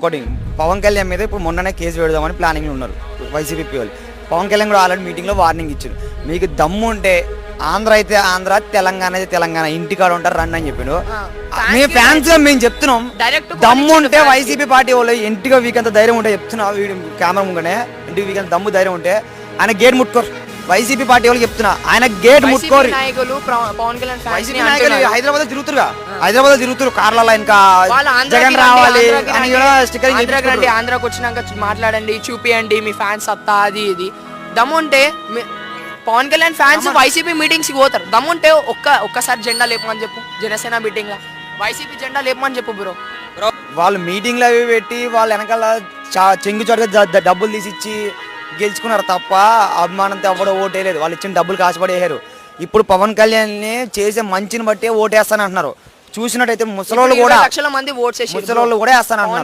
ఒకటి పవన్ కళ్యాణ్ మీద ఇప్పుడు మొన్ననే కేసు పెడదామని ప్లానింగ్లో ఉన్నారు వైసీపీ వాళ్ళు. పవన్ కళ్యాణ్ కూడా ఆల్రెడీ మీటింగ్లో వార్నింగ్ ఇచ్చారు, మీకు దమ్ము ఉంటే ఆంధ్ర అయితే ఆంధ్ర, తెలంగాణ అయితే తెలంగాణ, ఇంటికాడ ఉంటారు రండి అని చెప్పిండు. మీ ఫ్యాన్స్ మేము చెప్తున్నాం, దమ్ము ఉంటే వైసీపీ పార్టీ వాళ్ళు ఇంటిగా వీకంత ధైర్యం ఉంటే చెప్తున్నా, వీడు కెమెరా ముంగనే ఇంటికి వీకంత దమ్ము ధైర్యం ఉంటే ఆయన గేట్ ముట్టుకోరు. వైసీపీ పార్టీ వాళ్ళకి చెప్తున్నా, ఆయన గేట్ ముట్టుకోరు. వైసీపీ నాయకులు హైదరాబాద్ తిరుగుతురుగా, హైదరాబాద్ తిరుగుతురు కార్లలో, ఇంకా జగన్ రావాలి అని స్టిక్కర్. ఆంధ్రాకి వచ్చినాక మాట్లాడండి, చూపియండి మీ ఫ్యాన్స్ సత్తా, అది ఇది దమ్ముంటే. పవన్ కళ్యాణ్ ఫ్యాన్స్ వైసీపీ మీటింగ్స్ కి పోతారు. దమ్ముంటే ఒక్కసారి జెండా లేపమని చెప్పు, జనసేన మీటింగ్ లా వైసీపీ జెండా లేపమని చెప్పు బ్రో. వాళ్ళు మీటింగ్లు అవి పెట్టి వాళ్ళ వెనకాల చెంగు చోటుగా డబ్బులు తీసిచ్చి గెలుచుకున్నారు తప్ప అభిమానంతో ఎవడో ఓటేయలేదు. వాళ్ళు ఇచ్చిన డబ్బులు కాసుపడేసారు. ఇప్పుడు పవన్ కళ్యాణ్ చేసే మంచిని బట్టి ఓటేస్తానంటున్నారు. చూసినట్టయితే ముసలోళ్ళు కూడా లక్షల మంది ఓట్స్ ముసలోళ్ళు కూడా వేస్తానంటున్నారు.